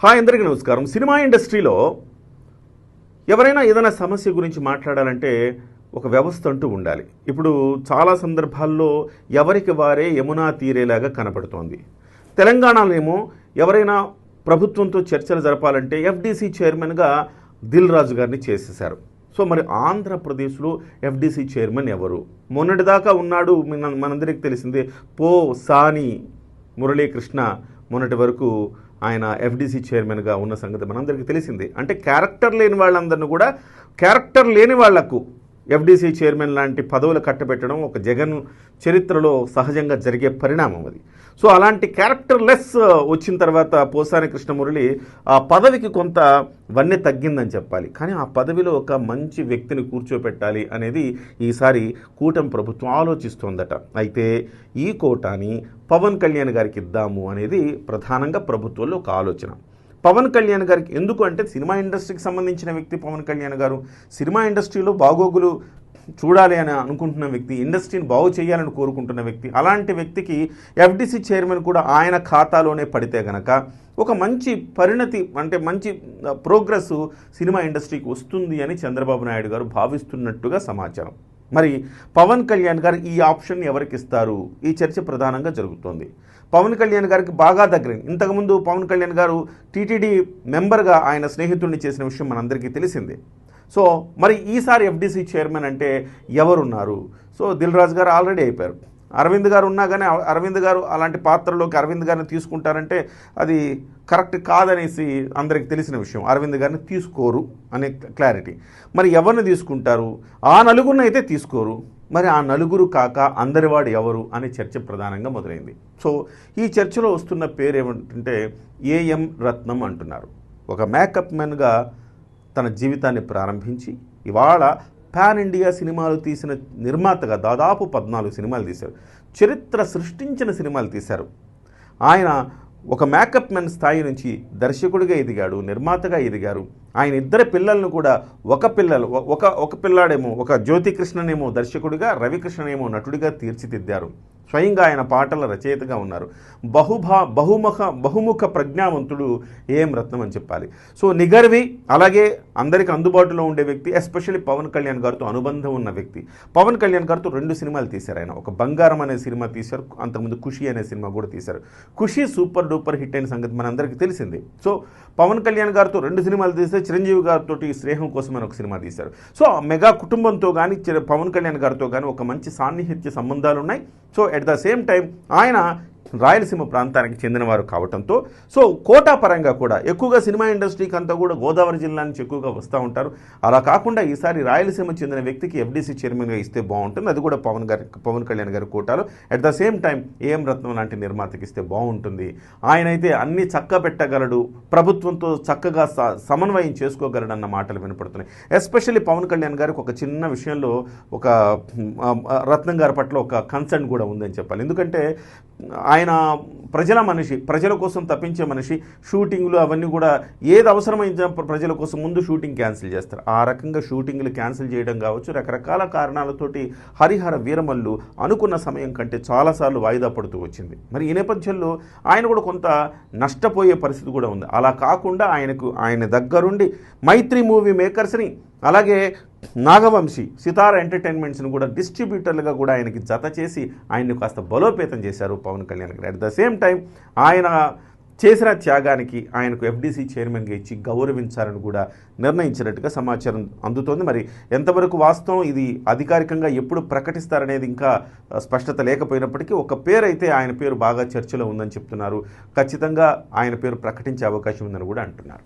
Hi అందరికీ నమస్కారం. Cinema ఇండస్ట్రీలో ఎవరైనా ఏదైనా సమస్య గురించి మాట్లాడాలంటే ఒక వ్యవస్థ అంటూ ఉండాలి. ఇప్పుడు చాలా సందర్భాల్లో ఎవరికి వారే యమునా తీరేలాగా కనపడుతోంది. తెలంగాణలో ఎవరైనా ప్రభుత్వంతో చర్చలు జరపాలంటే ఎఫ్డీసీ చైర్మన్గా దిల్ రాజు గారిని చేసేశారు. సో మరి ఆంధ్రప్రదేశ్లో ఎఫ్డీసీ చైర్మన్ ఎవరు? మొన్నటిదాకా ఉన్నాడు, మనందరికీ తెలిసిందే, సాని మురళీకృష్ణ. మొన్నటి వరకు ఆయన ఎఫ్డీసీ చైర్మన్గా ఉన్న సంగతి మనందరికీ తెలిసిందే. అంటే క్యారెక్టర్ లేని వాళ్ళందరినీ కూడా క్యారెక్టర్ లేని వాళ్లకు ఎఫ్డీసీ చైర్మన్ లాంటి పదవులు కట్టబెట్టడం ఒక జగన్ చరిత్రలో సహజంగా జరిగే పరిణామం అది. సో అలాంటి క్యారెక్టర్ లెస్ వచ్చిన తర్వాత పోసాని కృష్ణమురళి ఆ పదవికి కొంత వన్నె తగ్గిందని చెప్పాలి. కానీ ఆ పదవిలో ఒక మంచి వ్యక్తిని కూర్చోపెట్టాలి అనేది ఈసారి కూటమి ప్రభుత్వం ఆలోచిస్తోందట. అయితే ఈ కోటాని పవన్ కళ్యాణ్ గారికి ఇద్దాము అనేది ప్రధానంగా ప్రభుత్వంలో ఒక ఆలోచన. పవన్ కళ్యాణ్ గారికి ఎందుకు అంటే సినిమా ఇండస్ట్రీకి సంబంధించిన వ్యక్తి పవన్ కళ్యాణ్ గారు. సినిమా ఇండస్ట్రీలో బాగోగులు చూడాలి అని అనుకుంటున్న వ్యక్తి, ఇండస్ట్రీని బాగు చేయాలని కోరుకుంటున్న వ్యక్తి. అలాంటి వ్యక్తికి ఎఫ్డీసీ చైర్మన్ కూడా ఆయన ఖాతాలోనే పడితే గనక ఒక మంచి పరిణతి, అంటే మంచి ప్రోగ్రెస్ సినిమా ఇండస్ట్రీకి వస్తుంది అని చంద్రబాబు నాయుడు గారు భావిస్తున్నట్టుగా సమాచారం. మరి పవన్ కళ్యాణ్ గారు ఈ ఆప్షన్ ఎవరికి ఇస్తారు? ఈ చర్చ ప్రధానంగా జరుగుతోంది. పవన్ కళ్యాణ్ గారికి బాగా దగ్గర, ఇంతకుముందు పవన్ కళ్యాణ్ గారు టీటీడీ మెంబర్గా ఆయన స్నేహితుడిని చేసిన విషయం మనందరికీ తెలిసిందే. సో మరి ఈసారి ఎఫ్డీసీ చైర్మన్ అంటే ఎవరున్నారు? సో దిల్ రాజు గారు ఆల్రెడీ అయిపోయారు. అరవింద్ గారు ఉన్నా కానీ అరవింద్ గారు అలాంటి పాత్రలోకి అరవింద్ గారిని తీసుకుంటారంటే అది కరెక్ట్ కాదనేసి అందరికి తెలిసిన విషయం. అరవింద్ గారిని తీసుకోరు అనే క్లారిటీ. మరి ఎవరిని తీసుకుంటారు? ఆ నలుగురిని అయితే తీసుకోరు. మరి ఆ నలుగురు కాక అందరివాడు ఎవరు అనే చర్చ ప్రధానంగా మొదలైంది. సో ఈ చర్చలో వస్తున్న పేరు ఏమంటే ఏఎం రత్నం అంటున్నారు. ఒక మేకప్ మెన్గా తన జీవితాన్ని ప్రారంభించి ఇవాళ పాన్ ఇండియా సినిమాలు తీసిన నిర్మాతగా దాదాపు 14 సినిమాలు తీశారు. చరిత్ర సృష్టించిన సినిమాలు తీశారు. ఆయన ఒక మేకప్ మెన్ స్థాయి నుంచి దర్శకుడిగా ఎదిగాడు, నిర్మాతగా ఎదిగారు. ఆయన ఇద్దరు పిల్లలను కూడా ఒక పిల్లాడేమో ఒక జ్యోతికృష్ణనేమో దర్శకుడిగా, రవికృష్ణనేమో నటుడిగా తీర్చిదిద్దారు. స్వయంగా ఆయన పాటల రచయితగా ఉన్నారు. బహుముఖ ప్రజ్ఞావంతుడు ఏఎం రత్నం అని చెప్పాలి. సో నిగర్వి, అలాగే అందరికీ అందుబాటులో ఉండే వ్యక్తి, ఎస్పెషల్లీ పవన్ కళ్యాణ్ గారితో అనుబంధం ఉన్న వ్యక్తి. పవన్ కళ్యాణ్ గారితో 2 సినిమాలు తీశారు ఆయన. ఒక బంగారం అనే సినిమా తీశారు, అంతకుముందు ఖుషి అనే సినిమా కూడా తీశారు. ఖుషి సూపర్ డూపర్ హిట్ అయిన సంగతి మనందరికీ తెలిసిందే. సో పవన్ కళ్యాణ్ గారితో 2 సినిమాలు తీస్తే చిరంజీవి గారితో స్నేహం కోసం అని ఒక సినిమా తీశారు. సో మెగా కుటుంబంతో కానీ పవన్ కళ్యాణ్ గారితో కానీ ఒక మంచి సాన్నిహిత్య సంబంధాలు ఉన్నాయి. So at the same time ఆయన రాయలసీమ ప్రాంతానికి చెందినవారు కావడంతో సో కోటా పరంగా కూడా ఎక్కువగా సినిమా ఇండస్ట్రీకి అంతా కూడా గోదావరి జిల్లా నుంచి ఎక్కువగా వస్తూ ఉంటారు. అలా కాకుండా ఈసారి రాయలసీమ చెందిన వ్యక్తికి ఎఫ్డీసీ చైర్మన్గా ఇస్తే బాగుంటుంది. అది కూడా పవన్ కళ్యాణ్ గారి కోటాలో. At the same time AM Ratnam లాంటి నిర్మాతకి ఇస్తే బాగుంటుంది. ఆయనైతే అన్ని చక్క పెట్టగలడు, ప్రభుత్వంతో చక్కగా సమన్వయం చేసుకోగలడు అన్న మాటలు వినపడుతున్నాయి. ఎస్పెషల్లీ పవన్ కళ్యాణ్ గారికి ఒక చిన్న విషయంలో ఒక రత్నం గారి పట్ల ఒక కన్సర్న్ కూడా ఉందని చెప్పాలి. ఎందుకంటే ఆయన ప్రజల మనిషి, ప్రజల కోసం తప్పించే మనిషి. షూటింగ్లు అవన్నీ కూడా ఏది అవసరమైన ప్రజల కోసం ముందు షూటింగ్ క్యాన్సిల్ చేస్తారు. ఆ రకంగా షూటింగ్లు క్యాన్సిల్ చేయడం కావచ్చు, రకరకాల కారణాలతోటి హరిహర వీరమల్లు అనుకున్న సమయం కంటే చాలాసార్లు వాయిదా పడుతూ వచ్చింది. మరి ఈ నేపథ్యంలో ఆయన కూడా కొంత నష్టపోయే పరిస్థితి కూడా ఉంది. అలా కాకుండా ఆయన దగ్గరుండి మైత్రి మూవీ మేకర్స్ని, అలాగే నాగవంశీ, సితార ఎంటర్టైన్మెంట్స్ని కూడా డిస్ట్రిబ్యూటర్లుగా కూడా ఆయనకి జత చేసి ఆయన్ని కాస్త బలోపేతం చేశారు పవన్ కళ్యాణ్ గారు. అట్ ద సేమ్ టైం ఆయన చేసిన త్యాగానికి ఆయనకు ఎఫ్డీసీ చైర్మన్గా ఇచ్చి గౌరవించాలని కూడా నిర్ణయించినట్టుగా సమాచారం అందుతోంది. మరి ఎంతవరకు వాస్తవం, ఇది అధికారికంగా ఎప్పుడు ప్రకటిస్తారనేది ఇంకా స్పష్టత లేకపోయినప్పటికీ ఒక పేరు అయితే ఆయన పేరు బాగా చర్చలో ఉందని చెప్తున్నారు. ఖచ్చితంగా ఆయన పేరు ప్రకటించే అవకాశం ఉందని కూడా అంటున్నారు.